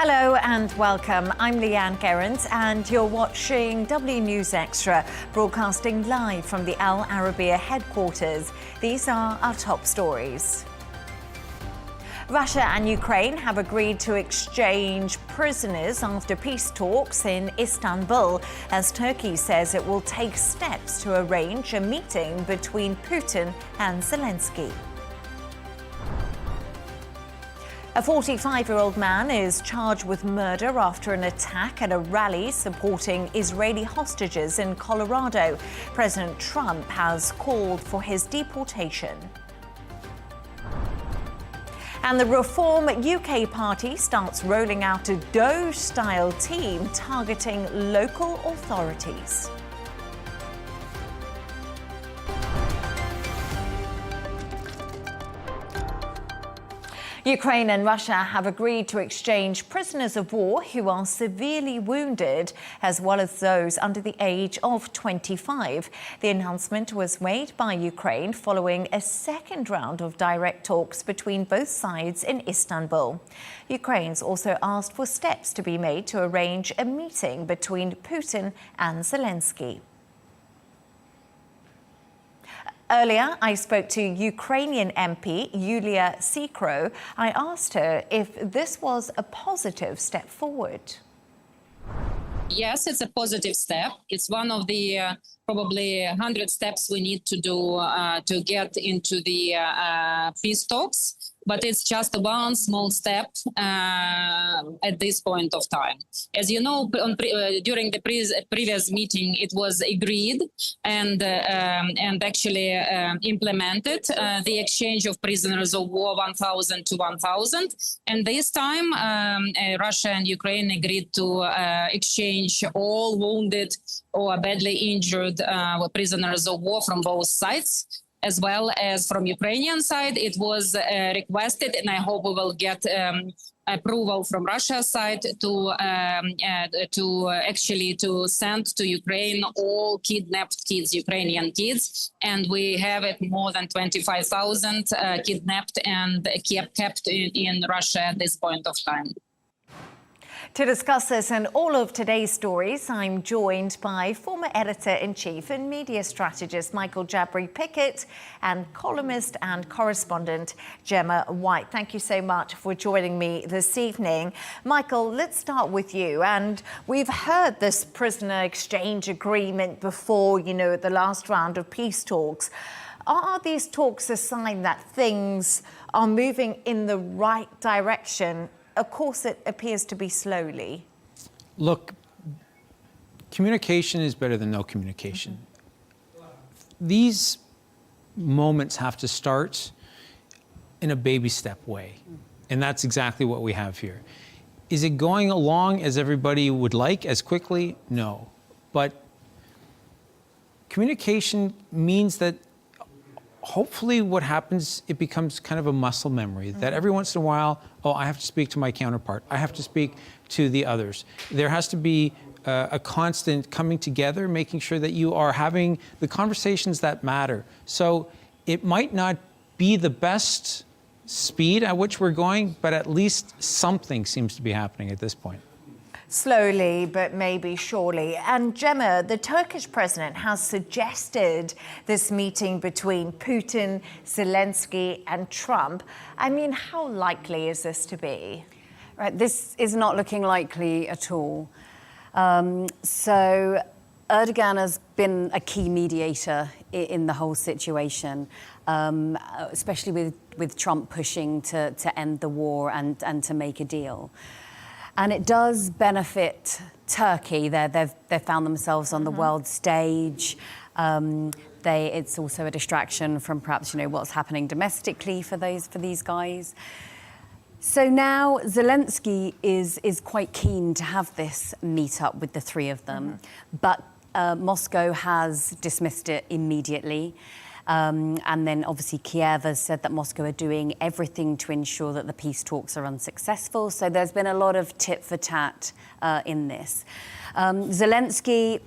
Hello and welcome. I'm Leigh-Ann Gerrans and you're watching W News Extra, broadcasting live from the Al Arabiya headquarters. These are our top stories. Russia and Ukraine have agreed to exchange prisoners after peace talks in Istanbul, as Turkey says it will take steps to arrange a meeting between Putin and Zelensky. A 45-year-old man is charged with murder after an attack at a rally supporting Israeli hostages in Colorado. President Trump has called for his deportation. And the Reform UK party starts rolling out a DOGE-style team targeting local authorities. Ukraine and Russia have agreed to exchange prisoners of war who are severely wounded, as well as those under the age of 25. The announcement was made by Ukraine following a second round of direct talks between both sides in Istanbul. Ukraine's also asked for steps to be made to arrange a meeting between Putin and Zelensky. Earlier, I spoke to Ukrainian MP Yulia Sikro. I asked her if this was a positive step forward. Yes, it's a positive step. It's one of the probably 100 steps we need to do to get into the peace talks. But it's just one small step at this point of time. As you know, during the previous meeting, it was agreed and actually implemented the exchange of prisoners of war 1,000 to 1,000. And this time, Russia and Ukraine agreed to exchange all wounded or badly injured prisoners of war from both sides. As well as from Ukrainian side, it was requested, and I hope we will get approval from Russia's side to send to Ukraine all kidnapped kids, Ukrainian kids, and we have it more than 25,000 kidnapped and kept in Russia at this point of time. To discuss this and all of today's stories, I'm joined by former editor-in-chief and media strategist Michael Jabri-Pickett and columnist and correspondent Gemma White. Thank you so much for joining me this evening. Michael, let's start with you. And we've heard this prisoner exchange agreement before, at the last round of peace talks. Are these talks a sign that things are moving in the right direction? Of course, it appears to be slowly. Look, communication is better than no communication. These moments have to start in a baby step way. And that's exactly what we have here. Is it going along as everybody would like, as quickly? No. But communication means that hopefully what happens, it becomes kind of a muscle memory, that every once in a while, I have to speak to my counterpart. I have to speak to the others. There has to be a constant coming together, making sure that you are having the conversations that matter. So it might not be the best speed at which we're going, but at least something seems to be happening at this point. Slowly, but maybe surely. And Gemma, the Turkish president has suggested this meeting between Putin, Zelensky and Trump. I mean, how likely is this to be? Right, this is not looking likely at all. So Erdogan has been a key mediator in the whole situation, especially with Trump pushing to end the war and to make a deal. And it does benefit Turkey. They've found themselves on the world stage. It's also a distraction from perhaps what's happening domestically for these guys. So now Zelensky is quite keen to have this meet-up with the three of them, but Moscow has dismissed it immediately. And then obviously Kiev has said that Moscow are doing everything to ensure that the peace talks are unsuccessful. So there's been a lot of tit for tat in this. Zelensky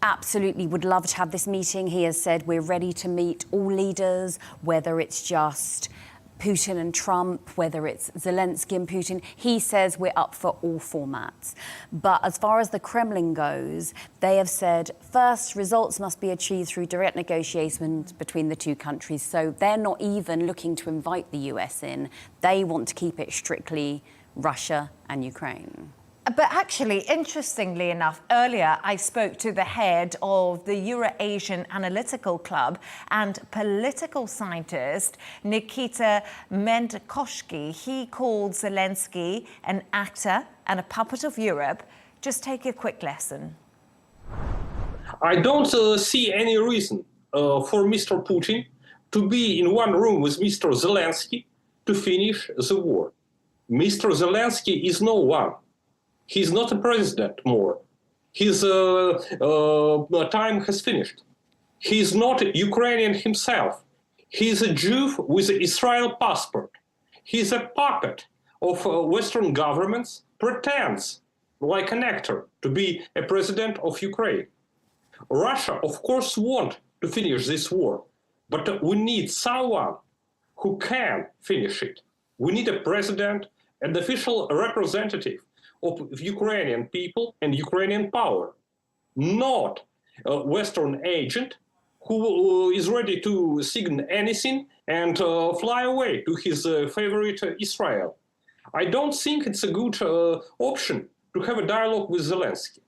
absolutely would love to have this meeting. He has said we're ready to meet all leaders, whether it's just Putin and Trump, whether it's Zelensky and Putin, he says we're up for all formats. But as far as the Kremlin goes, they have said, first, results must be achieved through direct negotiations between the two countries. So they're not even looking to invite the US in. They want to keep it strictly Russia and Ukraine. But actually, interestingly enough, earlier I spoke to the head of the Euro-Asian Analytical Club and political scientist Nikita Mendakovsky. He called Zelensky an actor and a puppet of Europe. Just take a quick lesson. I don't see any reason for Mr. Putin to be in one room with Mr. Zelensky to finish the war. Mr. Zelensky is no one. He's not a president more. His time has finished. He's not Ukrainian himself. He's a Jew with an Israel passport. He's a puppet of Western governments, pretends, like an actor, to be a president of Ukraine. Russia, of course, wants to finish this war, but we need someone who can finish it. We need a president, an official representative of Ukrainian people and Ukrainian power, not a Western agent who is ready to sign anything and fly away to his favorite Israel. I don't think it's a good option to have a dialogue with Zelensky.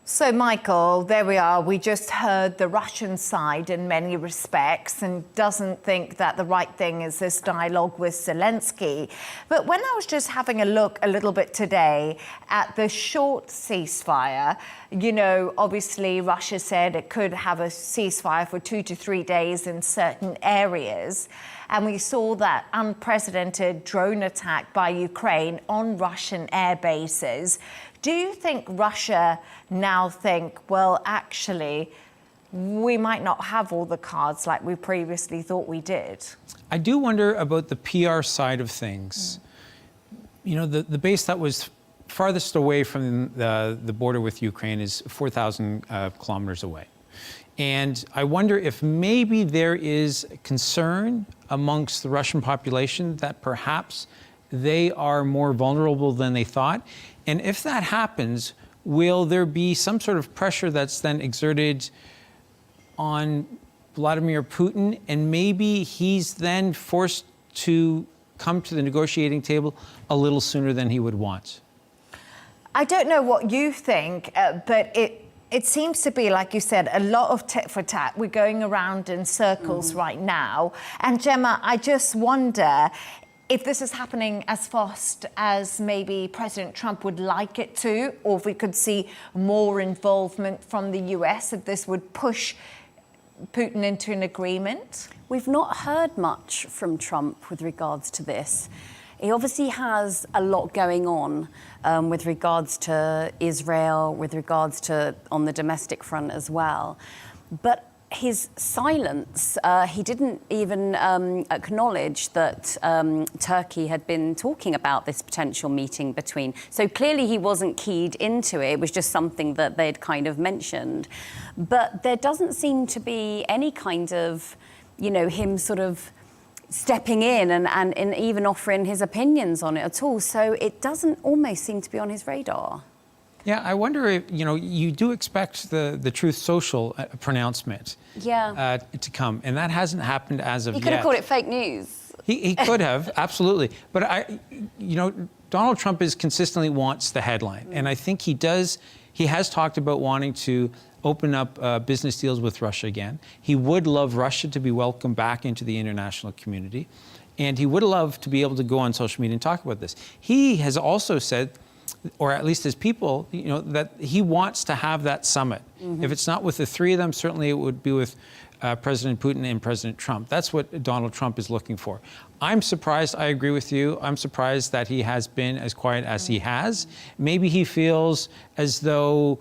So, Michael, there we are. We just heard the Russian side in many respects and doesn't think that the right thing is this dialogue with Zelensky. But when I was just having a look a little bit today at the short ceasefire, you know, obviously Russia said it could have a ceasefire for 2 to 3 days in certain areas. And we saw that unprecedented drone attack by Ukraine on Russian air bases. Do you think Russia now think, well, actually, we might not have all the cards like we previously thought we did? I do wonder about the PR side of things. You know, the base that was farthest away from the border with Ukraine is 4,000 kilometers away. And I wonder if maybe there is concern amongst the Russian population that perhaps they are more vulnerable than they thought. And if that happens, will there be some sort of pressure that's then exerted on Vladimir Putin, and maybe he's then forced to come to the negotiating table a little sooner than he would want? I don't know what you think, but it seems to be, like you said, a lot of tit for tat. We're going around in circles right now. And Gemma, I just wonder if this is happening as fast as maybe President Trump would like it to, or if we could see more involvement from the US, if this would push Putin into an agreement? We've not heard much from Trump with regards to this. He obviously has a lot going on with regards to Israel, with regards to on the domestic front as well. But his silence, he didn't even acknowledge that Turkey had been talking about this potential meeting between. So clearly he wasn't keyed into it. It was just something that they'd kind of mentioned. But there doesn't seem to be any kind of, you know, him sort of stepping in and even offering his opinions on it at all. So it doesn't almost seem to be on his radar. Yeah, I wonder if, you know, you do expect the Truth Social pronouncement to come, and that hasn't happened as of yet. He could have called it fake news. He could have, absolutely. But you know, Donald Trump consistently wants the headline, and I think he does. He has talked about wanting to open up business deals with Russia again. He would love Russia to be welcomed back into the international community, and he would love to be able to go on social media and talk about this. He has also said, or at least his people, you know, that he wants to have that summit. If it's not with the three of them, certainly it would be with President Putin and President Trump. That's what Donald Trump is looking for. I'm surprised, I agree with you, I'm surprised that he has been as quiet as he has. Maybe he feels as though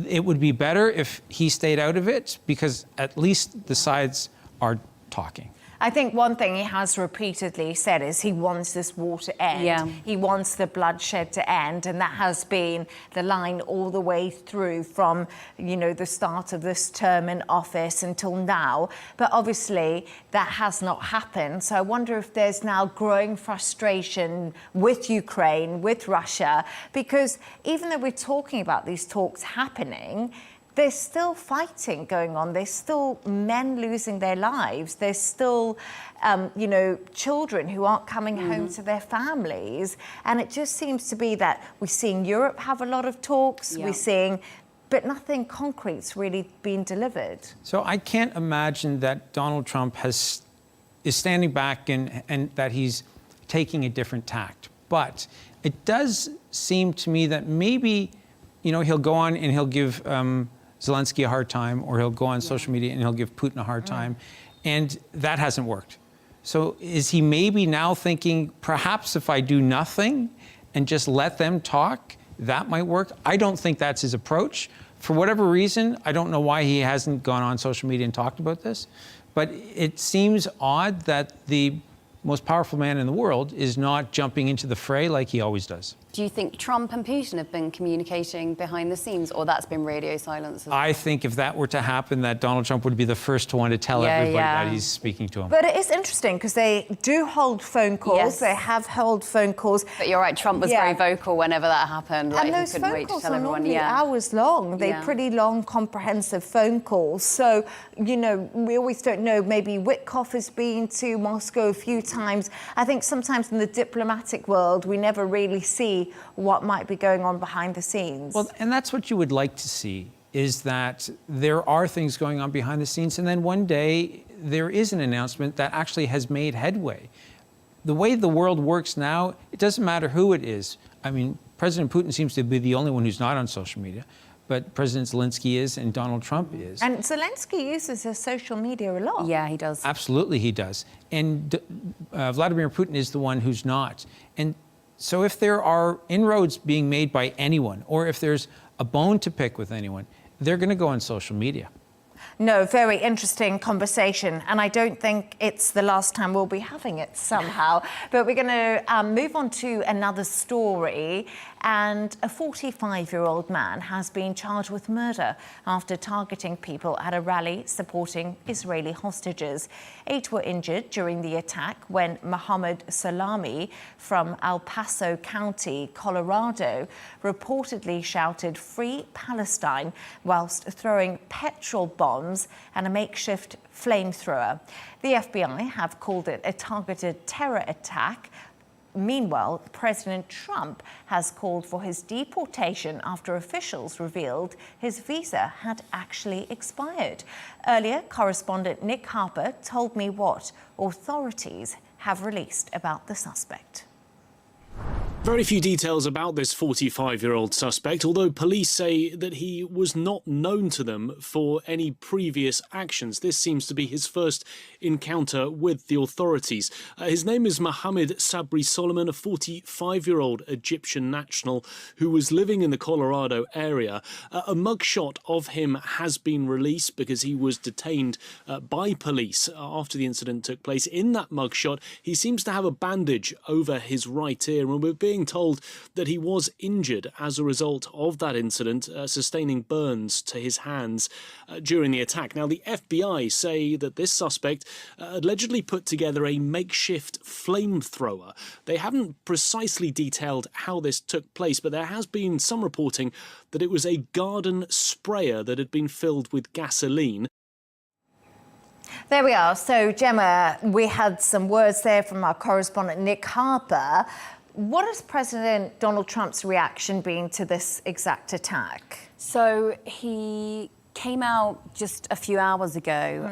it would be better if he stayed out of it, because at least the sides are talking. I think one thing he has repeatedly said is he wants this war to end. Yeah. He wants the bloodshed to end, and that has been the line all the way through from, the start of this term in office until now. But obviously that has not happened. So I wonder if there's now growing frustration with Ukraine, with Russia, because even though we're talking about these talks happening, there's still fighting going on. There's still men losing their lives. There's still, children who aren't coming home to their families. And it just seems to be that we're seeing Europe have a lot of talks. Yeah. We're seeing, but nothing concrete's really been delivered. So I can't imagine that Donald Trump is standing back and that he's taking a different tact. But it does seem to me that maybe, he'll go on and he'll give Zelensky a hard time, or he'll go on social media and he'll give Putin a hard time. And that hasn't worked. So is he maybe now thinking, perhaps if I do nothing and just let them talk, that might work? I don't think that's his approach. For whatever reason, I don't know why he hasn't gone on social media and talked about this, but it seems odd that the most powerful man in the world is not jumping into the fray like he always does. Do you think Trump and Putin have been communicating behind the scenes, or that's been radio silence? I think if that were to happen, that Donald Trump would be the first one to tell everybody that he's speaking to him. But it is interesting because they do hold phone calls. Yes. They have held phone calls. But you're right, Trump was very vocal whenever that happened. And those he couldn't phone wait calls to tell are everyone. normally hours long. They're pretty long, comprehensive phone calls. So, we always don't know. Maybe Witkoff has been to Moscow a few times. I think sometimes in the diplomatic world, we never really see what might be going on behind the scenes. Well, and that's what you would like to see, is that there are things going on behind the scenes, and then one day there is an announcement that actually has made headway. The way the world works now, it doesn't matter who it is. I mean, President Putin seems to be the only one who's not on social media, but President Zelensky is and Donald Trump is. And Zelensky uses his social media a lot. Yeah, he does. Absolutely, he does. And Vladimir Putin is the one who's not. And so if there are inroads being made by anyone, or if there's a bone to pick with anyone, they're going to go on social media. No, very interesting conversation. And I don't think it's the last time we'll be having it somehow. But we're going to move on to another story. And a 45-year-old man has been charged with murder after targeting people at a rally supporting Israeli hostages. 8 were injured during the attack when Mohammed Salami from El Paso County, Colorado, reportedly shouted "Free Palestine" whilst throwing petrol bombs and a makeshift flamethrower. The FBI have called it a targeted terror attack. Meanwhile, President Trump has called for his deportation after officials revealed his visa had actually expired. Earlier, correspondent Nick Harper told me what authorities have released about the suspect. Very few details about this 45-year-old suspect, although police say that he was not known to them for any previous actions. This seems to be his first encounter with the authorities. His name is Mohammed Sabri Solomon, a 45-year-old Egyptian national who was living in the Colorado area. A mugshot of him has been released because he was detained by police after the incident took place. In that mugshot, he seems to have a bandage over his right ear, and we're being told that he was injured as a result of that incident, sustaining burns to his hands during the attack. Now, the FBI say that this suspect allegedly put together a makeshift flamethrower. They haven't precisely detailed how this took place, but there has been some reporting that it was a garden sprayer that had been filled with gasoline. There we are. So, Gemma, we had some words there from our correspondent Nick Harper. What has President Donald Trump's reaction been to this exact attack? So he came out just a few hours ago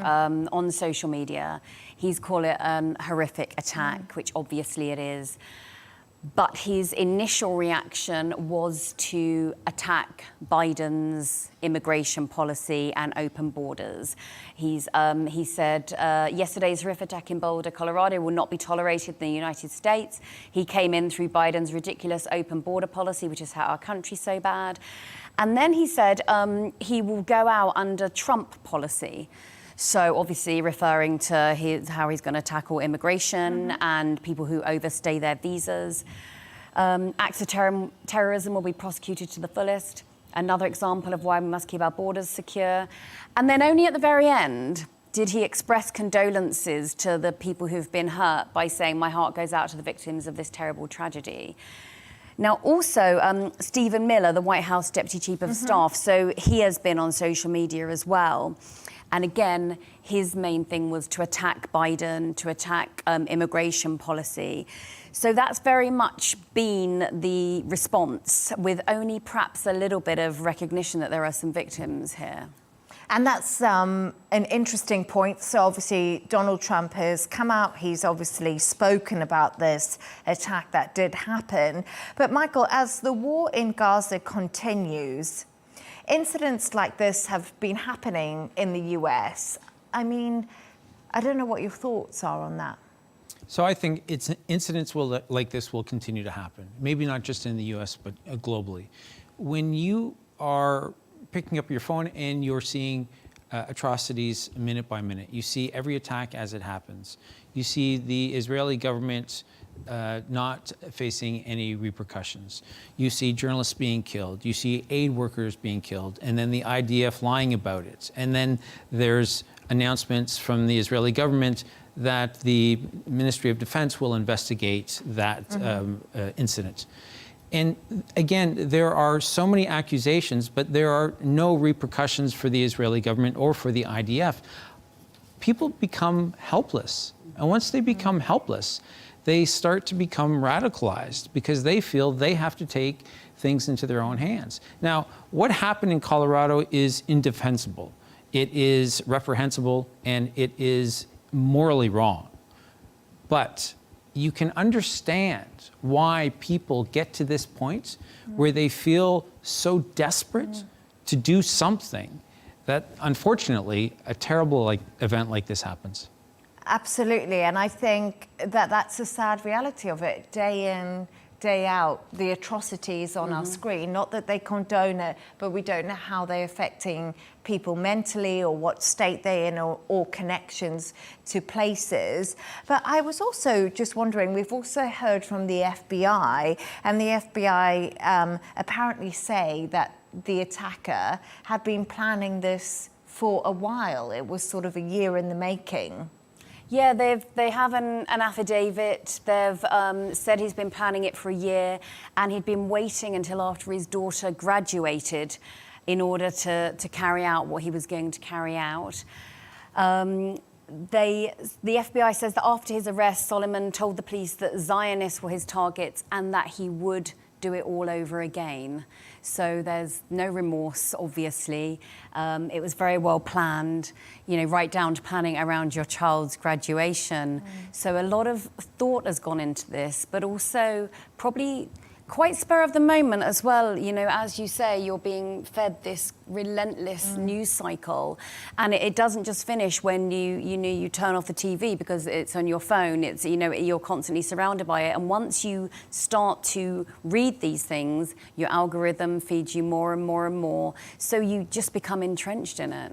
on social media. He's called it an horrific attack, which obviously it is. But his initial reaction was to attack Biden's immigration policy and open borders. He said yesterday's horrific attack in Boulder, Colorado will not be tolerated in the United States. He came in through Biden's ridiculous open border policy, which has hurt our country so bad. And then he said he will go out under Trump policy. So obviously referring to how he's going to tackle immigration and people who overstay their visas. Acts of terrorism will be prosecuted to the fullest. Another example of why we must keep our borders secure. And then only at the very end did he express condolences to the people who've been hurt by saying, "My heart goes out to the victims of this terrible tragedy." Now, also, Stephen Miller, the White House Deputy Chief of Staff, so he has been on social media as well. And again, his main thing was to attack Biden, to attack immigration policy. So that's very much been the response, with only perhaps a little bit of recognition that there are some victims here. And that's an interesting point. So obviously Donald Trump has come out, he's obviously spoken about this attack that did happen. But Michael, as the war in Gaza continues, incidents like this have been happening in the US. I mean, I don't know what your thoughts are on that. So I think incidents like this will continue to happen, maybe not just in the US, but globally. When you are picking up your phone and you're seeing atrocities minute by minute, you see every attack as it happens. You see the Israeli government not facing any repercussions. You see journalists being killed. You see aid workers being killed, and then the IDF lying about it. And then there's announcements from the Israeli government that the Ministry of Defense will investigate that incident. And again, there are so many accusations, but there are no repercussions for the Israeli government or for the IDF. People become helpless. And once they become helpless, they start to become radicalized because they feel they have to take things into their own hands. Now, what happened in Colorado is indefensible. It is reprehensible, and it is morally wrong. But you can understand why people get to this point where they feel so desperate to do something that, unfortunately, a terrible event like this happens. Absolutely, and I think that that's a sad reality of it, day in, day out, the atrocities on our screen. Not that they condone it, but we don't know how they're affecting people mentally or what state they're in or connections to places. But I was also just wondering, we've also heard from the FBI, and the FBI apparently say that the attacker had been planning this for a while. It was sort of a year in the making. Yeah, they have an affidavit. They've said he's been planning it for a year, and he'd been waiting until after his daughter graduated in order to carry out what he was going to carry out. The FBI says that after his arrest, Solomon told the police that Zionists were his targets and that he would do it all over again. So there's no remorse, obviously. It was very well planned, you know, right down to planning around your child's graduation. So a lot of thought has gone into this, but also probably quite spur of the moment as well. You know, as you say, you're being fed this relentless news cycle, and it doesn't just finish when you turn off the TV because it's on your phone. It's, you know, you're constantly surrounded by it, and once you start to read these things, your algorithm feeds you more and more and more, so you just become entrenched in it.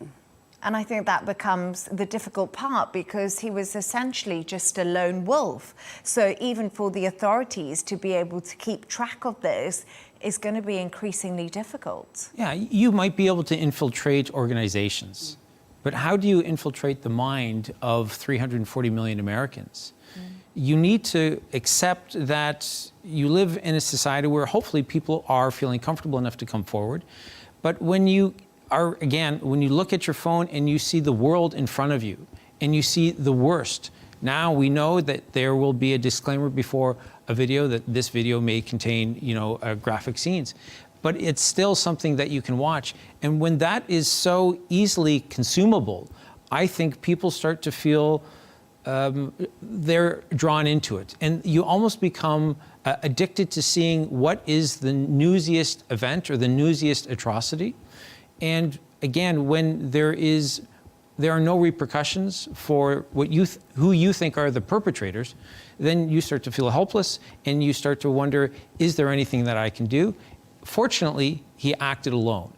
And I think that becomes the difficult part, because he was essentially just a lone wolf. So even for the authorities to be able to keep track of this is going to be increasingly difficult. Yeah, you might be able to infiltrate organizations, but how do you infiltrate the mind of 340 million Americans? You need to accept that you live in a society where hopefully people are feeling comfortable enough to come forward. But when you when you look at your phone and you see the world in front of you and you see the worst, now we know that there will be a disclaimer before a video that this video may contain, you know, graphic scenes, but it's still something that you can watch. And when that is so easily consumable, I think people start to feel they're drawn into it. And you almost become addicted to seeing what is the newsiest event or the newsiest atrocity. And again, when there are no repercussions for who you think are the perpetrators, then you start to feel helpless and you start to wonder, is there anything that I can do? Fortunately, he acted alone.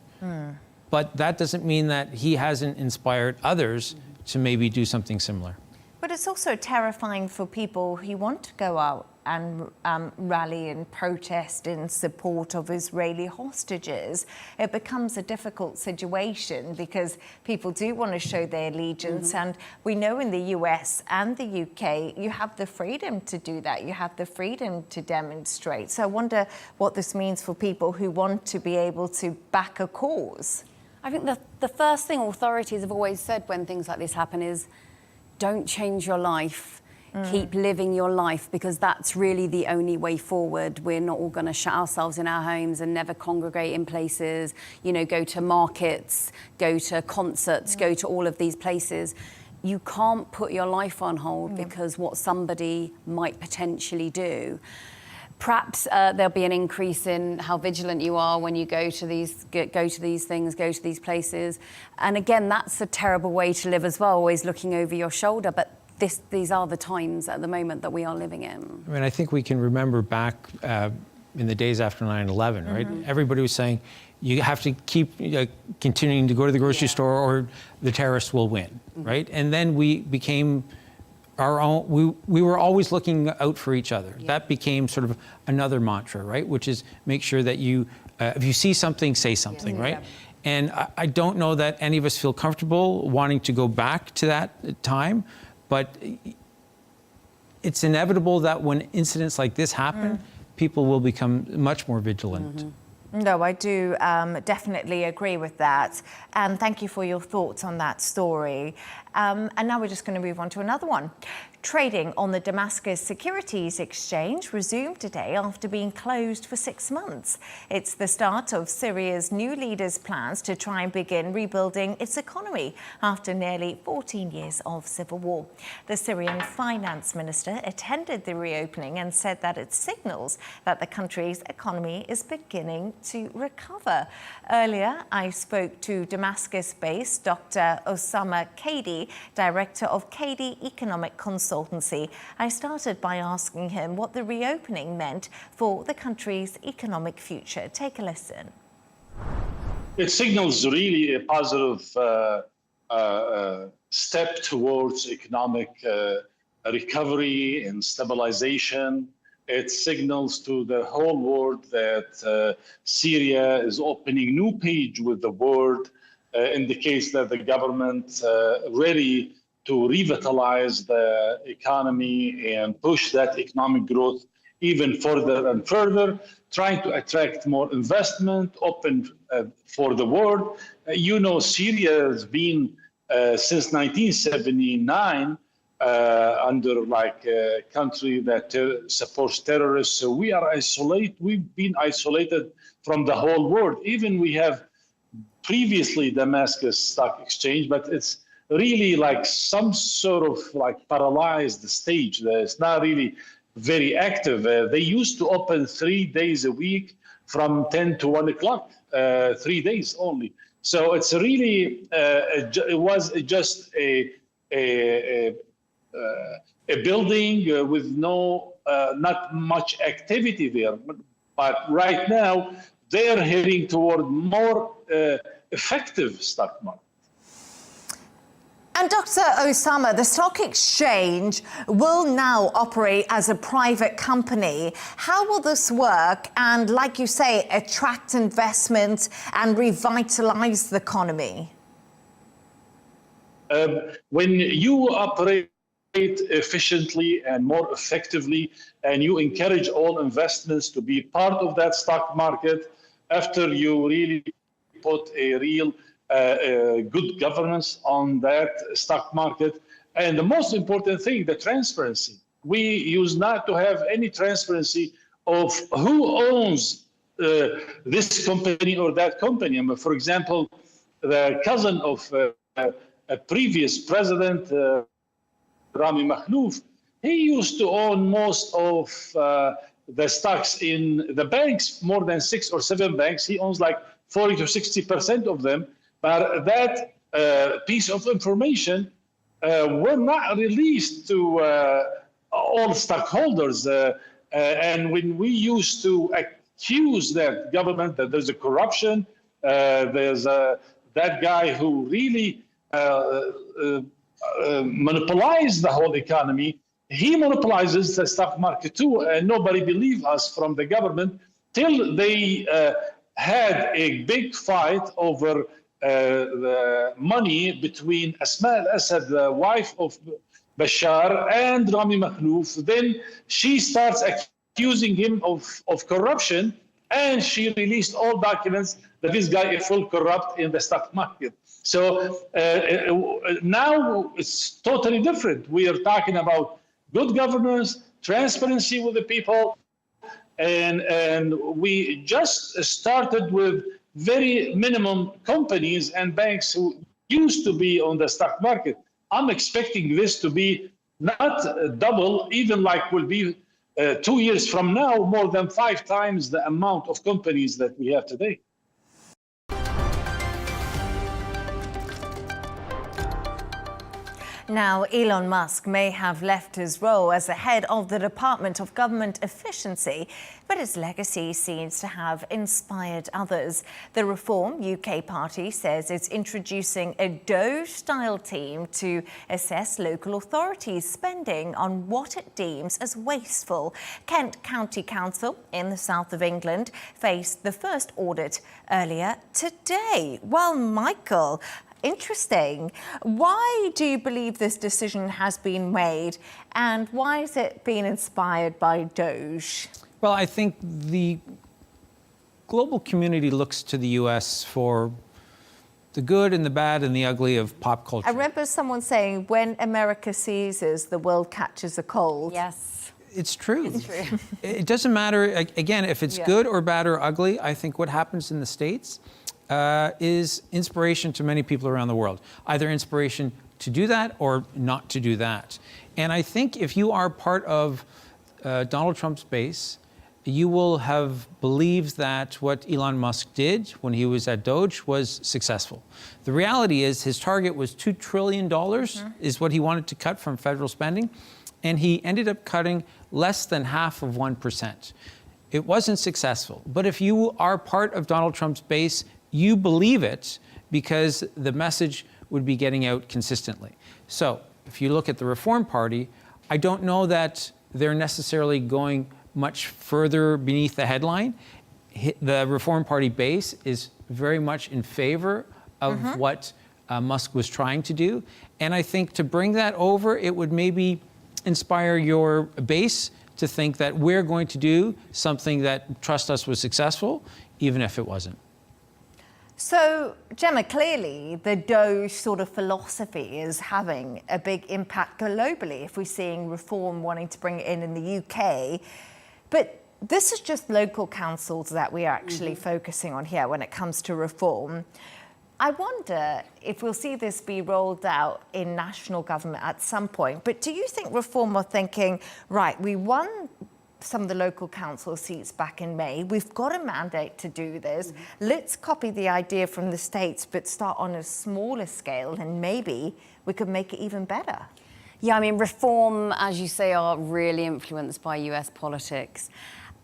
But that doesn't mean that he hasn't inspired others to maybe do something similar. But it's also terrifying for people who want to go out and rally and protest in support of Israeli hostages. It becomes a difficult situation because people do want to show their allegiance. And we know in the US and the UK, you have the freedom to do that. You have the freedom to demonstrate. So I wonder what this means for people who want to be able to back a cause. I think the first thing authorities have always said when things like this happen is, don't change your life. Keep living your life, because that's really the only way forward. We're not all going to shut ourselves in our homes and never congregate in places, you know, go to markets, go to concerts, go to all of these places. You can't put your life on hold because what somebody might potentially do. Perhaps there'll be an increase in how vigilant you are when you go to these things, go to these places. And again, that's a terrible way to live as well, always looking over your shoulder. But these are the times at the moment that we are living in. I mean, I think we can remember back in the days after 9/11, right? Everybody was saying, you have to keep continuing to go to the grocery store or the terrorists will win, right? And then we became our own, we were always looking out for each other. That became sort of another mantra, right? Which is make sure that you, if you see something, say something, right? And I don't know that any of us feel comfortable wanting to go back to that time, but it's inevitable that when incidents like this happen, people will become much more vigilant. No, I do definitely agree with that. And thank you for your thoughts on that story. And now we're just going to move on to another one. Trading on the Damascus Securities Exchange resumed today after being closed for 6 months. It's the start of Syria's new leader's plans to try and begin rebuilding its economy after nearly 14 years of civil war. The Syrian finance minister attended the reopening and said that it signals that the country's economy is beginning to recover. Earlier, I spoke to Damascus-based Dr. Osama Kadi, director of Kadi Economic Consultancy. I started by asking him what the reopening meant for the country's economic future. Take a listen. It signals really a positive step towards economic recovery and stabilization. It signals to the whole world that Syria is opening new page with the world, indicates that the government ready to revitalize the economy and push that economic growth even further and further, trying to attract more investment, open for the world. You know, Syria has been since 1979 under like a country that supports terrorists. So we are isolated. We've been isolated from the whole world. Even we have previously Damascus Stock Exchange, but it's really like some sort of like paralyzed stage. It's not really very active. They used to open 3 days a week from 10 to 1 o'clock, 3 days only. So it's really, it was just a building with not much activity there. But right now, they're heading toward more effective stock market. And Dr. Osama, the stock exchange will now operate as a private company. How will this work and, like you say, attract investment and revitalize the economy? When you operate efficiently and more effectively, and you encourage all investments to be part of that stock market, after you really put a real good governance on that stock market. And the most important thing, the transparency. We used not to have any transparency of who owns this company or that company. I mean, for example, the cousin of a previous president, Rami Makhlouf, he used to own most of the stocks in the banks, more than 6 or 7 banks. He owns like 40 to 60% of them. But that piece of information were not released to all stockholders. And when we used to accuse that government that there's a corruption, there's that guy who really monopolize the whole economy. He monopolizes the stock market too, and nobody believed us from the government till they had a big fight over the money between Asma al-Assad, the wife of Bashar, and Rami Makhlouf. Then she starts accusing him of corruption, and she released all documents that this guy is full corrupt in the stock market. So now it's totally different. We are talking about good governance, transparency with the people, and we just started with very minimum companies and banks who used to be on the stock market. I'm expecting this to be not double, even like will be 2 years from now, more than 5 times the amount of companies that we have today. Now, Elon Musk may have left his role as the head of the Department of Government Efficiency, but his legacy seems to have inspired others. The Reform UK party says it's introducing a DOGE-style team to assess local authorities' spending on what it deems as wasteful. Kent County Council in the south of England faced the first audit earlier today. Well, Michael, interesting. Why do you believe this decision has been made, and why has it been inspired by DOGE? Well, I think the global community looks to the US for the good and the bad and the ugly of pop culture. I remember someone saying, when America seizes, the world catches a cold. Yes. It's true. It's true. It doesn't matter, again, if it's good or bad or ugly. I think what happens in the States is inspiration to many people around the world. Either inspiration to do that or not to do that. And I think if you are part of Donald Trump's base, you will have believed that what Elon Musk did when he was at DOGE was successful. The reality is his target was $2 trillion is what he wanted to cut from federal spending, and he ended up cutting less than half of 1%. It wasn't successful. But if you are part of Donald Trump's base, you believe it because the message would be getting out consistently. So if you look at the Reform Party, I don't know that they're necessarily going much further beneath the headline. The Reform Party base is very much in favor of what Musk was trying to do. And I think to bring that over, it would maybe inspire your base to think that we're going to do something that, trust us, was successful, even if it wasn't. So, Gemma, clearly the DOGE sort of philosophy is having a big impact globally if we're seeing Reform wanting to bring it in the UK. But this is just local councils that we are actually focusing on here when it comes to Reform. I wonder if we'll see this be rolled out in national government at some point. But do you think Reform are thinking, right, we won some of the local council seats back in May. We've got a mandate to do this. Let's copy the idea from the States, but start on a smaller scale, and maybe we could make it even better. Yeah, I mean, Reform, as you say, are really influenced by US politics.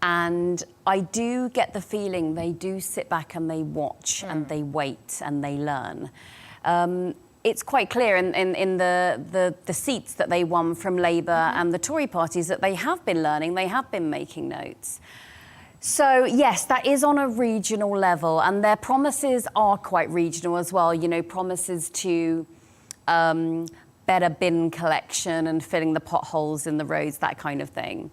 And I do get the feeling they do sit back and they watch and they wait and they learn. It's quite clear in the seats that they won from Labour and the Tory parties that they have been learning, they have been making notes. So, yes, that is on a regional level, and their promises are quite regional as well, you know, promises to better bin collection and filling the potholes in the roads, that kind of thing.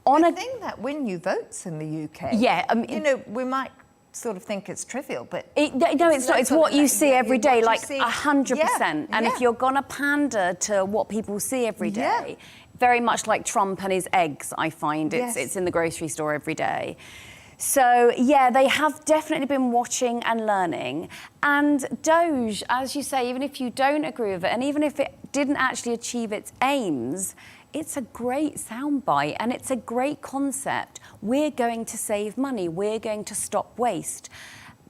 I think that win you votes in the UK. Yeah. You know, we might sort of think it's trivial, but no, it's not. It's what you see every day, like 100%. Yeah, and if you're gonna pander to what people see every day, very much like Trump and his eggs, I find it's in the grocery store every day. So yeah, they have definitely been watching and learning. And DOGE, as you say, even if you don't agree with it, and even if it didn't actually achieve its aims, it's a great soundbite and it's a great concept. We're going to save money. We're going to stop waste.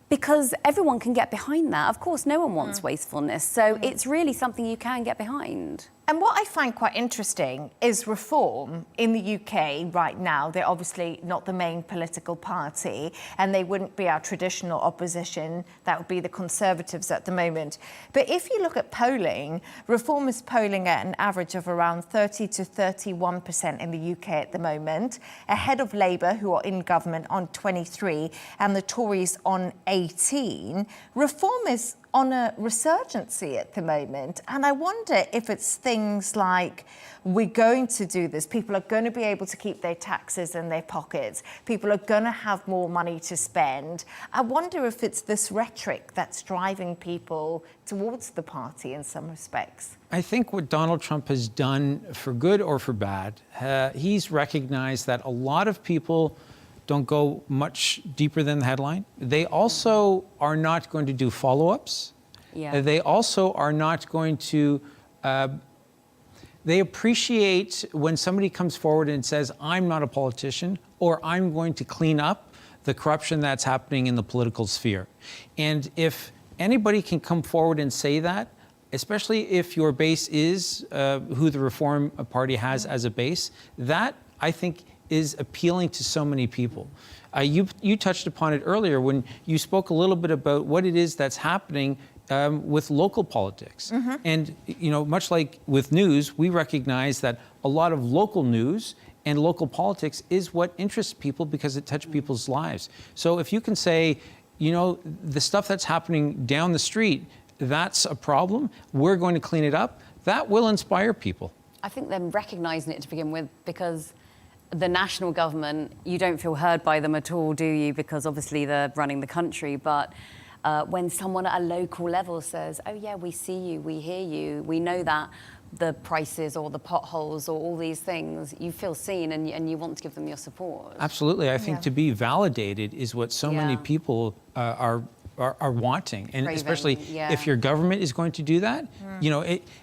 Because everyone can get behind that. Of course, no one wants wastefulness. So it's really something you can get behind. And what I find quite interesting is Reform in the UK right now. They're obviously not the main political party, and they wouldn't be our traditional opposition. That would be the Conservatives at the moment. But if you look at polling, Reform is polling at an average of around 30 to 31% in the UK at the moment, ahead of Labour, who are in government, on 23, and the Tories on 18. Reform is on a resurgency at the moment. And I wonder if it's things like, we're going to do this, people are going to be able to keep their taxes in their pockets, people are going to have more money to spend. I wonder if it's this rhetoric that's driving people towards the party in some respects. I think what Donald Trump has done, for good or for bad, he's recognized that a lot of people don't go much deeper than the headline. They also are not going to do follow-ups. Yeah. They also are not going to, they appreciate when somebody comes forward and says, I'm not a politician, or I'm going to clean up the corruption that's happening in the political sphere. And if anybody can come forward and say that, especially if your base is who the Reform Party has as a base, that, I think, is appealing to so many people. You touched upon it earlier when you spoke a little bit about what it is that's happening with local politics. And, you know, much like with news, we recognize that a lot of local news and local politics is what interests people because it touches people's lives. So if you can say, you know, the stuff that's happening down the street, that's a problem, we're going to clean it up, that will inspire people. I think them recognising it to begin with, because the national government, you don't feel heard by them at all, do you? Because obviously they're running the country. But when someone at a local level says, oh yeah, we see you, we hear you, we know that the prices or the potholes or all these things, you feel seen and you want to give them your support. Absolutely. I think to be validated is what so many people are wanting. And Craving, especially if your government is going to do that, you know,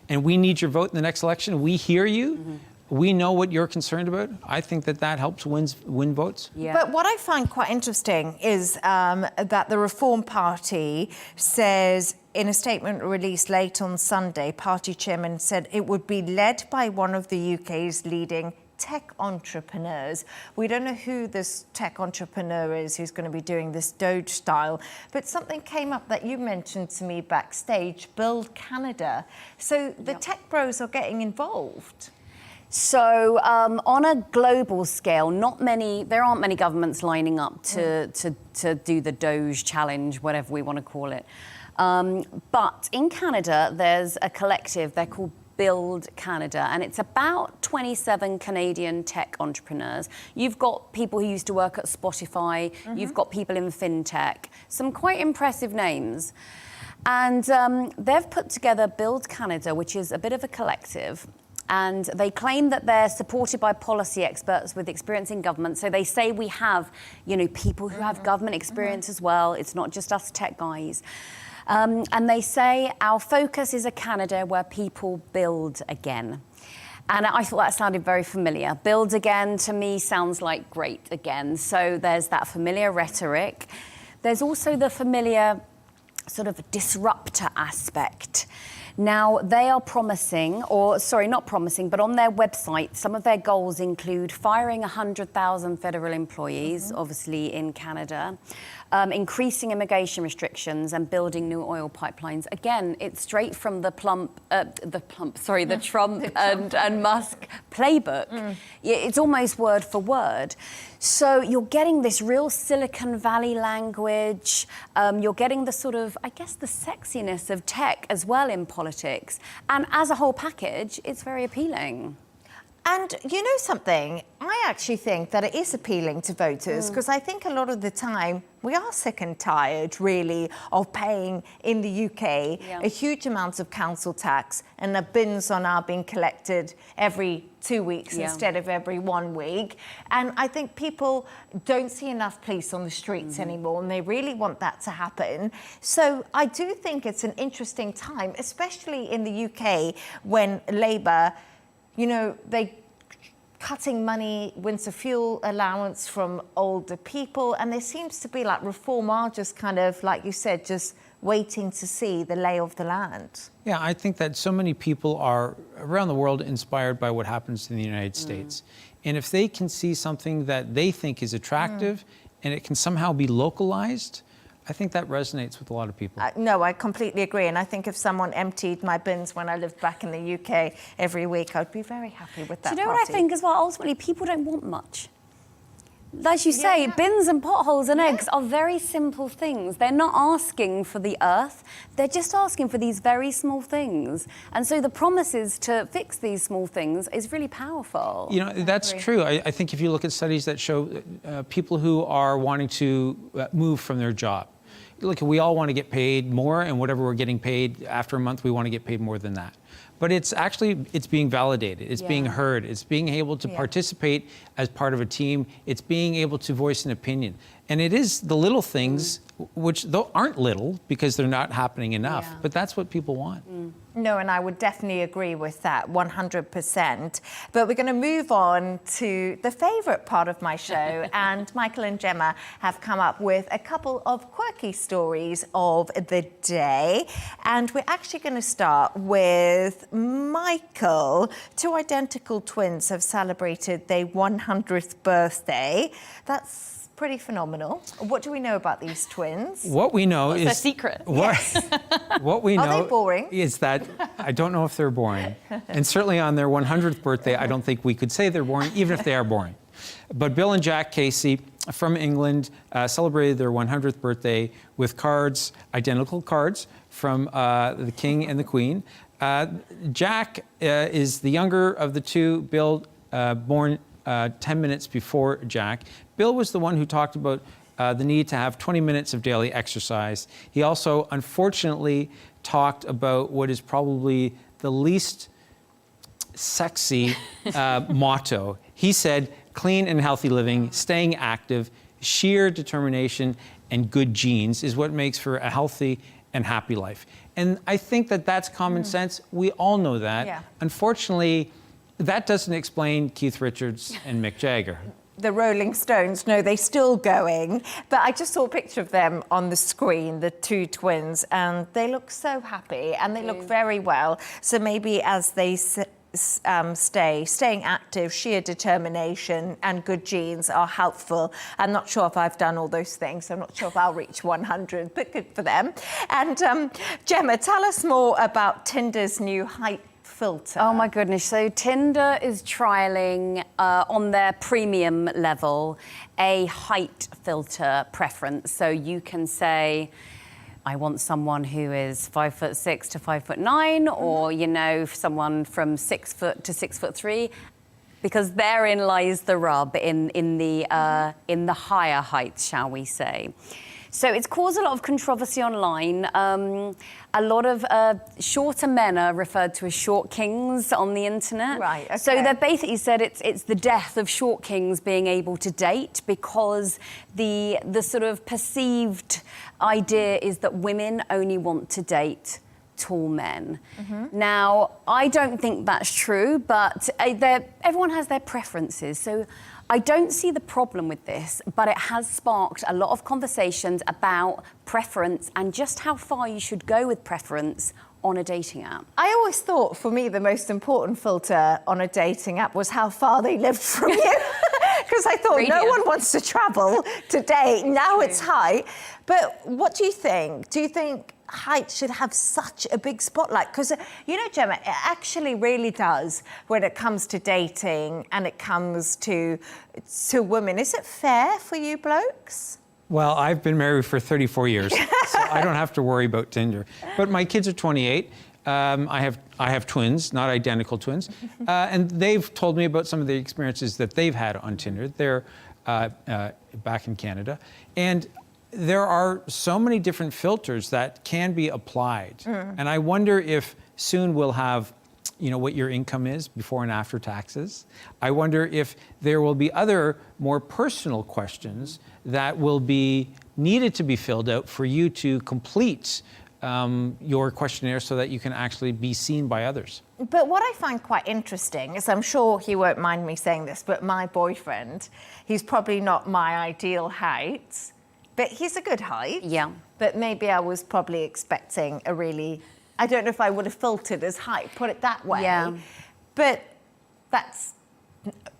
and we need your vote in the next election, we hear you. We know what you're concerned about. I think that helps win votes. Yeah. But what I find quite interesting is that the Reform Party says, in a statement released late on Sunday, party chairman said it would be led by one of the UK's leading tech entrepreneurs. We don't know who this tech entrepreneur is who's going to be doing this DOGE style, but something came up that you mentioned to me backstage, Build Canada. So the tech bros are getting involved. So on a global scale, there aren't many governments lining up to do the DOGE challenge, whatever we want to call it. But in Canada, there's a collective, they're called Build Canada, and it's about 27 Canadian tech entrepreneurs. You've got people who used to work at Spotify, you've got people in fintech, some quite impressive names. And they've put together Build Canada, which is a bit of a collective. And they claim that they're supported by policy experts with experience in government. So they say we have, you know, people who have government experience as well. It's not just us tech guys. And they say our focus is a Canada where people build again. And I thought that sounded very familiar. Build again, to me, sounds like great again. So there's that familiar rhetoric. There's also the familiar sort of disruptor aspect. Now, they are promising, or sorry, not promising, but on their website, some of their goals include firing 100,000 federal employees, obviously in Canada, increasing immigration restrictions and building new oil pipelines. Again, it's straight from the Trump and Musk playbook. It's almost word for word. So you're getting this real Silicon Valley language. You're getting the sort of, I guess, the sexiness of tech as well in politics. And as a whole package, it's very appealing. And you know something? I actually think that it is appealing to voters because I think a lot of the time we are sick and tired, really, of paying in the UK a huge amount of council tax, and the bins are now being collected every 2 weeks instead of every 1 week. And I think people don't see enough police on the streets anymore, and they really want that to happen. So I do think it's an interesting time, especially in the UK, when Labour, you know, they cutting money, winter fuel allowance from older people, and there seems to be like Reform are just kind of, like you said, just waiting to see the lay of the land. Yeah, I think that so many people are around the world inspired by what happens in the United States. And if they can see something that they think is attractive and it can somehow be localized, I think that resonates with a lot of people. No, I completely agree. And I think if someone emptied my bins when I lived back in the UK every week, I'd be very happy with that. Do you know what I think as well? Ultimately, people don't want much. As you say, Yeah. bins and potholes and eggs are very simple things. They're not asking for the earth. They're just asking for these very small things. And so the promises to fix these small things is really powerful. You know, that's true. I think if you look at studies that show people who are wanting to move from their job, look, we all want to get paid more, and whatever we're getting paid after a month, we want to get paid more than that. But it's being validated, it's being heard, it's being able to participate as part of a team, it's being able to voice an opinion. And it is the little things, which though aren't little because they're not happening enough, but that's what people want. No, and I would definitely agree with that, 100%. But we're going to move on to the favourite part of my show, and Michael and Gemma have come up with a couple of quirky stories of the day. And we're actually going to start with Michael. Two identical twins have celebrated their 100th birthday. That's pretty phenomenal. What do we know about these twins? What we know is the secret. What we Are know they boring? is that I don't know if they're boring. And certainly on their 100th birthday, I don't think we could say they're boring, even if they are boring. But Bill and Jack Casey from England celebrated their 100th birthday with cards, identical cards, from the King and the Queen. Jack is the younger of the two. Bill, born 10 minutes before Jack. Bill was the one who talked about the need to have 20 minutes of daily exercise. He also, unfortunately, talked about what is probably the least sexy motto. He said, clean and healthy living, staying active, sheer determination, and good genes is what makes for a healthy and happy life. And I think that that's common sense. We all know that. Yeah. Unfortunately, that doesn't explain Keith Richards and Mick Jagger. The Rolling Stones, no, they're still going. But I just saw a picture of them on the screen, the two twins, and they look so happy and they look very well. So maybe as they staying active, sheer determination and good genes are helpful. I'm not sure if I've done all those things. I'm not sure if I'll reach 100, but good for them. And Gemma, tell us more about Tinder's new height filter. Oh my goodness. So Tinder is trialing on their premium level a height filter preference. So you can say, I want someone who is 5'6" to 5'9", or, you know, someone from 6 foot to 6'3", because therein lies the rub in the higher heights, shall we say. So it's caused a lot of controversy online. A lot of shorter men are referred to as short kings on the internet. Right, okay. So they've basically said it's the death of short kings being able to date, because the sort of perceived idea is that women only want to date tall men. Now, I don't think that's true, but everyone has their preferences. So I don't see the problem with this, but it has sparked a lot of conversations about preference and just how far you should go with preference on a dating app. I always thought, for me, the most important filter on a dating app was how far they lived from you. Because I thought no one wants to travel to date. Now it's height. But what do you think? Do you think height should have such a big spotlight? Because, you know, Gemma, it actually really does when it comes to dating and it comes to women. Is it fair for you blokes? Well, I've been married for 34 years, so I don't have to worry about Tinder. But my kids are 28. I have twins, not identical twins, and they've told me about some of the experiences that they've had on Tinder. They're back in Canada, and there are so many different filters that can be applied. And I wonder if soon we'll have, you know, what your income is before and after taxes. I wonder if there will be other more personal questions that will be needed to be filled out for you to complete your questionnaire so that you can actually be seen by others. But what I find quite interesting is, I'm sure he won't mind me saying this, but my boyfriend, he's probably not my ideal height, But he's a good height. Yeah. But maybe I was probably expecting a really, I don't know if I would have filtered as height, put it that way. Yeah. But that's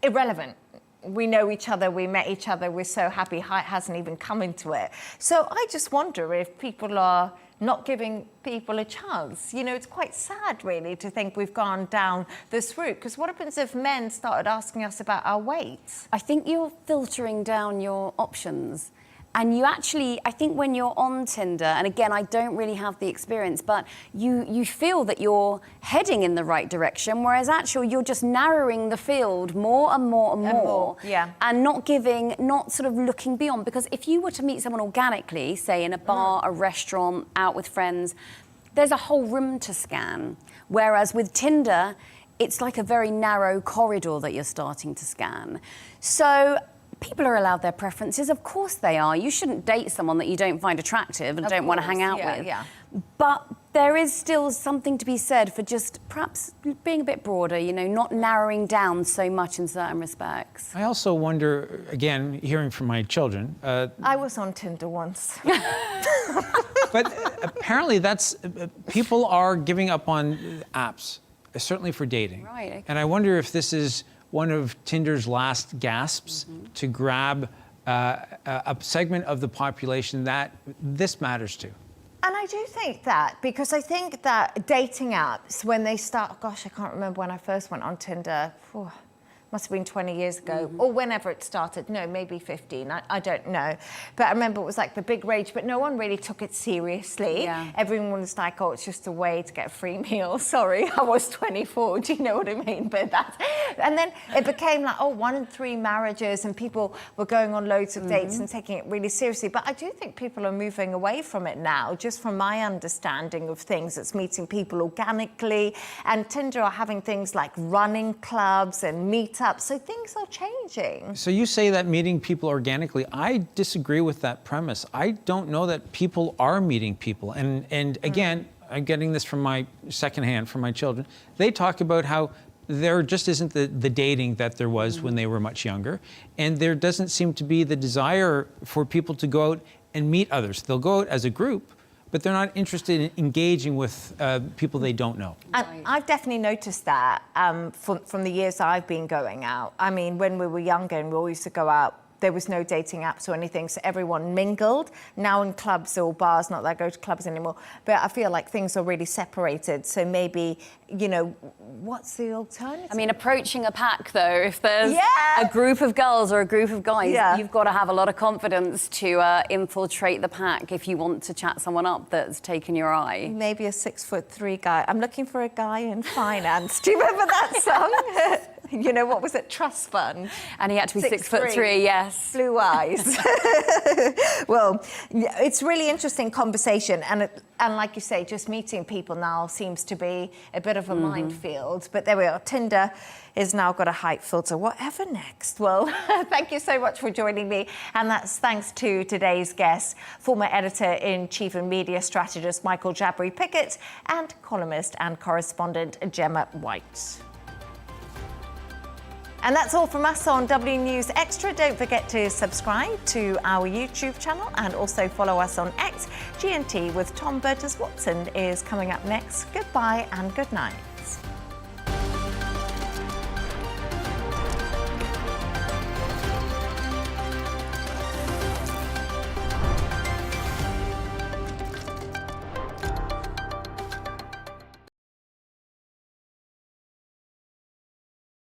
irrelevant. We know each other, we met each other, we're so happy, height hasn't even come into it. So I just wonder if people are not giving people a chance. You know, it's quite sad, really, to think we've gone down this route, because what happens if men started asking us about our weight? I think you're filtering down your options. And you actually, I think when you're on Tinder, and again, I don't really have the experience, but you feel that you're heading in the right direction, whereas actually you're just narrowing the field more and more and more. Yeah. And not sort of looking beyond. Because if you were to meet someone organically, say in a bar, a restaurant, out with friends, there's a whole room to scan. Whereas with Tinder, it's like a very narrow corridor that you're starting to scan. So people are allowed their preferences. Of course they are. You shouldn't date someone that you don't find attractive and don't want to hang out with. Yeah. But there is still something to be said for just perhaps being a bit broader, you know, not narrowing down so much in certain respects. I also wonder, again, hearing from my children. I was on Tinder once. But apparently that's, people are giving up on apps, certainly for dating. Right, okay. And I wonder if this is one of Tinder's last gasps to grab a segment of the population that this matters to. And I do think that, because I think that dating apps, when they start, gosh, I can't remember when I first went on Tinder. Must have been 20 years ago, or whenever it started. No, maybe 15, I don't know. But I remember it was like the big rage, but no one really took it seriously. Yeah. Everyone was like, oh, it's just a way to get a free meal. Sorry, I was 24, do you know what I mean? But that, and then it became like, oh, 1 in 3 marriages, and people were going on loads of dates and taking it really seriously. But I do think people are moving away from it now, just from my understanding of things. It's meeting people organically, and Tinder are having things like running clubs and meetups. So things are changing. So you say that meeting people organically. I disagree with that premise. I don't know that people are meeting people. And again, I'm getting this from my secondhand, from my children. They talk about how there just isn't the dating that there was when they were much younger. And there doesn't seem to be the desire for people to go out and meet others. They'll go out as a group, but they're not interested in engaging with people they don't know. And I've definitely noticed that from the years I've been going out. I mean, when we were younger and we all used to go out, there was no dating apps or anything, so everyone mingled. Now in clubs or bars, not that I go to clubs anymore, but I feel like things are really separated. So maybe, you know, what's the alternative? I mean, approaching a pack, though, if there's Yeah. a group of girls or a group of guys, Yeah. you've got to have a lot of confidence to infiltrate the pack if you want to chat someone up that's taken your eye. Maybe a 6'3" guy. I'm looking for a guy in finance. Do you remember that song? You know, what was it? Trust Fund. And he had to be 6'3", yes. Blue eyes. Well, it's really interesting conversation. And like you say, just meeting people now seems to be a bit of a minefield. But there we are. Tinder has now got a height filter. Whatever next? Well, thank you so much for joining me. And that's thanks to today's guest, former editor-in-chief and media strategist Michael Jabri-Pickett, and columnist and correspondent Gemma White. And that's all from us on W News Extra. Don't forget to subscribe to our YouTube channel and also follow us on X. GNT with Tom Burgess-Watson is coming up next. Goodbye and good night.